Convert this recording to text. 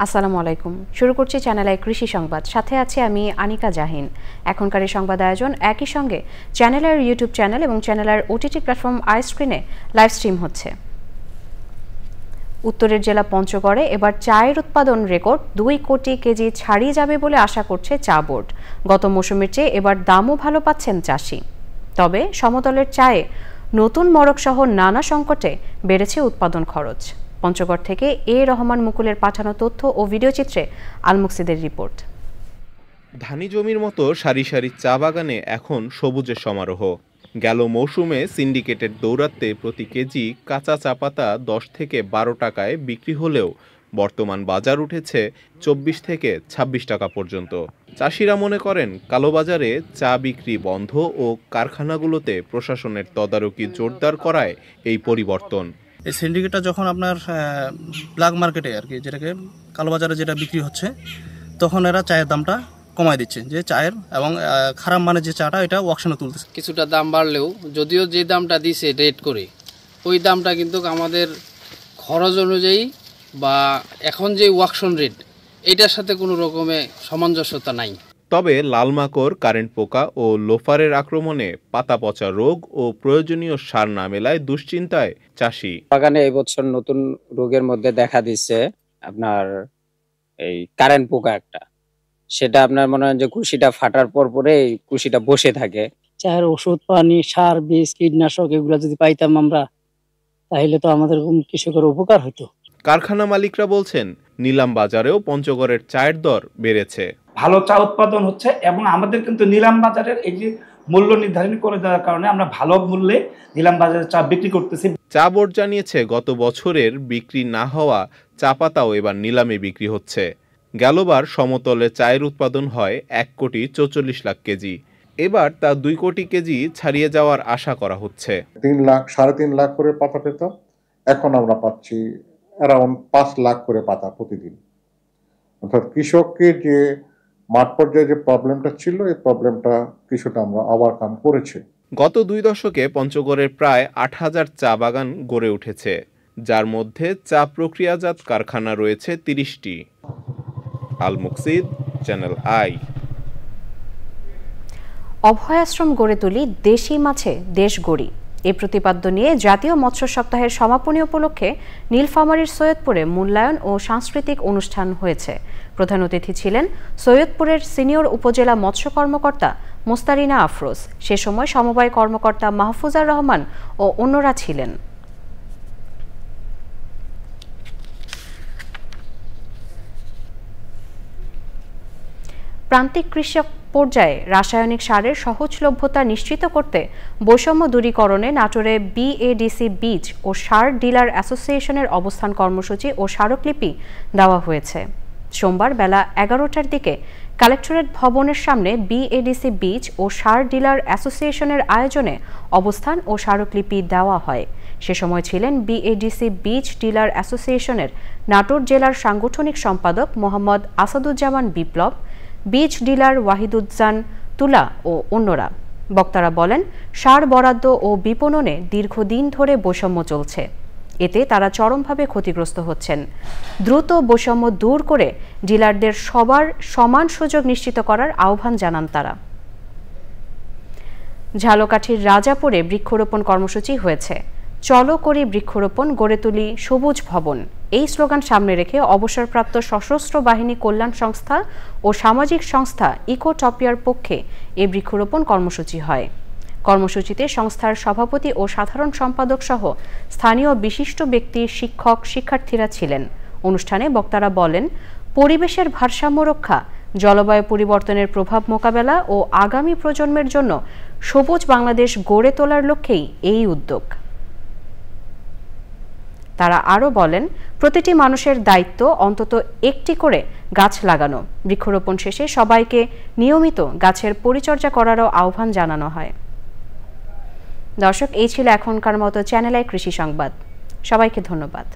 আসসালামু আলাইকুম। শুরু করছি চ্যানেল আই কৃষি সংবাদ। সাথে আছি আমি আনিকা জাহিন। এখনকার এই সংবাদ আয়োজন একই সঙ্গে চ্যানেলের ইউটিউব চ্যানেল এবং চ্যানেলের ওটিটি প্ল্যাটফর্ম আই স্ক্রিনে লাইভ স্ট্রিম হচ্ছে। উত্তরের জেলা পঞ্চগড়ে এবার চায়ের উৎপাদন রেকর্ড 2 কোটি কেজি ছাড়িয়ে যাবে বলে আশা করছে চা বোর্ড। গত মৌসুমের চেয়ে এবার দামও ভালো পাচ্ছেন চাষি। তবে সমতলের চায়ে নতুন মড়ক সহ নানা সংকটে বেড়েছে উৎপাদন খরচ। পঞ্চগড় থেকে এ রহমান মুকুলের পাঠানো তথ্য ও ভিডিওচিত্রে আলমুকসিদের রিপোর্ট। ধানি জমির মতো সারি সারি চা বাগানে এখন সবুজের সমারোহ। গেল মৌসুমে সিন্ডিকেটের দৌরাত্মে প্রতি কেজি কাঁচা চা পাতা 10 থেকে 12 টাকায় বিক্রি হলেও বর্তমান বাজার উঠেছে 24 থেকে 26 টাকা পর্যন্ত। চাষিরা মনে করেন কালোবাজারে চা বিক্রি বন্ধ ও কারখানাগুলোতে প্রশাসনের তদারকি জোরদার করায় এই পরিবর্তন। এই সিন্ডিকেটটা যখন আপনার ব্ল্যাক মার্কেটে আর কি, যেটাকে কালোবাজারে যেটা বিক্রি হচ্ছে, তখন এরা চায়ের দামটা কমায় দিচ্ছে, যে চায়ের এবং খারাপ মানের যে চাটা এটা অকশনে তুলতেছে। কিছুটা দাম বাড়লেও যদিও যে দামটা দিছে রেট করে, ওই দামটা কিন্তু আমাদের খরচ অনুযায়ী বা এখন যে ওয়াকশন রেট এটার সাথে কোনো রকমে সামঞ্জস্যতা নাই। তবে লালমাকড়, কারেন্ট পোকা ও লোফারের আক্রমণে পাতা পচা রোগ ও প্রয়োজনীয় সার না মেলায় দুশ্চিন্তায় চাষি। বাগানে এই বছর নতুন রোগের মধ্যে দেখা দিচ্ছে আপনার এই কারেন্ট পোকা একটা, সেটা আপনার মনে হয় যে কুশিটা ফাটার পর পরে কুশিটা বসে থাকে। চায়ের ওষুধ পানি, সার, বীজ, কীটনাশক এগুলো যদি পাইতাম আমরা, তাহলে তো আমাদের কৃষকের উপকার হতো। কারখানা মালিকরা বলছেন নিলাম বাজারেও পঞ্চগড়ের চায়ের দর বেড়েছে। ভালো চা উৎপাদন হচ্ছে এবং আমাদের কিন্তু নিলাম বাজারের এই যে মূল্য নির্ধারণ করে দেওয়ার কারণে আমরা ভালো মূল্যে নিলাম বাজারে চা বিক্রি করতেছি। চা বোর্ড জানিয়েছে গত বছরের বিক্রি না হওয়া চা পাতাও এবার নিলামে বিক্রি হচ্ছে। গেলবার সমতলে চায়ের উৎপাদন হয় 1 কোটি 44 লাখ কেজি। এবার তা 2 কোটি কেজি ছাড়িয়ে যাওয়ার আশা করা হচ্ছে। 3 লাখ 3.5 লাখ করে পাতা পেতাম, এখন আমরা পাচ্ছি অ্যারাউন্ড 5 লাখ করে পাতা প্রতিদিন। অর্থাৎ কৃষককে যে মাঠ পর্যায়ে যে প্রবলেমটা ছিল, এই প্রবলেমটা কিছুটা আমরা ওভারকাম করেছি। গত 2 দশকে পঞ্চগড়ের প্রায় 8,000 চা বাগান গড়ে উঠেছে, যার মধ্যে চা প্রক্রিয়াজাত কারখানা রয়েছে 30টি। আল মুকসিদ, চ্যানেল আই। অভয়াশ্রম গড়ে তুলি, দেশি মাছে দেশ গড়ি, এই প্রতিপাদ্য নিয়ে জাতীয় মৎস্য সপ্তাহের সমাপনী উপলক্ষে নীলফামারীর সৈয়দপুরে মূল্যায়ন ও সাংস্কৃতিক অনুষ্ঠান হয়েছে। প্রধান অতিথি ছিলেন সৈয়দপুরের সিনিয়র উপজেলা মৎস্য কর্মকর্তা মোস্তারিনা আফরোজ। সে সময় সমবায় কর্মকর্তা মাহফুজার রহমান ও অন্যরা ছিলেন। প্রান্তিক কৃষক পর্যায়ে রাসায়নিক সারের সহজলভ্যতা নিশ্চিত করতে বৈষম্য দূরীকরণে নাটোরে বিএডিসি বীজ ও সার ডিলার অ্যাসোসিয়েশনের অবস্থান কর্মসূচি ও স্মারকলিপি দেওয়া হয়েছে। সোমবার বেলা 11টার দিকে কালেক্টরেট ভবনের সামনে বিএডিসি বীজ ও সার ডিলার অ্যাসোসিয়েশনের আয়োজনে অবস্থান ও স্মারকলিপি দেওয়া হয়। সে সময় ছিলেন বিএডিসি বীজ ডিলার অ্যাসোসিয়েশনের নাটোর জেলার সাংগঠনিক সম্পাদক মোহাম্মদ আসাদুজ্জামান বিপ্লব, বীজ ডিলার ওয়াহিদুজ্জান তুলা ও অন্যরা। বক্তারা বলেন, সার বরাদ্দ ও বিপণনে দীর্ঘদিন ধরে বৈষম্য চলছে, এতে তারা চরমভাবে ক্ষতিগ্রস্ত হচ্ছেন। দ্রুত বৈষম্য দূর করে ডিলারদের সবার সমান সুযোগ নিশ্চিত করার আহ্বান জানান তারা। ঝালকাঠির রাজাপুরে বৃক্ষরোপণ কর্মসূচি হয়েছে। চলো করি বৃক্ষরোপণ, গড়ে তুলি সবুজ ভবন, এই স্লোগান সামনে রেখে অবসরপ্রাপ্ত সশস্ত্র বাহিনী কল্যাণ সংস্থা ও সামাজিক সংস্থা ইকোটপিয়ার পক্ষে এই বৃক্ষরোপণ কর্মসূচি হয়। কর্মসূচিতে সংস্থার সভাপতি ও সাধারণ সম্পাদক সহ স্থানীয় বিশিষ্ট ব্যক্তি, শিক্ষক, শিক্ষার্থীরা ছিলেন। অনুষ্ঠানে বক্তারা বলেন, পরিবেশের ভারসাম্য রক্ষা, জলবায়ু পরিবর্তনের প্রভাব মোকাবেলা ও আগামী প্রজন্মের জন্য সবুজ বাংলাদেশ গড়ে তোলার লক্ষ্যেই এই উদ্যোগ। তারা আরও বলেন, প্রতিটি মানুষের দায়িত্ব অন্তত একটি করে গাছ লাগানো। বৃক্ষরোপণ শেষে সবাইকে নিয়মিত গাছের পরিচর্যা করারও আহ্বান জানানো হয়। দর্শক, এই ছিল এখনকার মতো চ্যানেল আই কৃষি সংবাদ। সবাইকে ধন্যবাদ।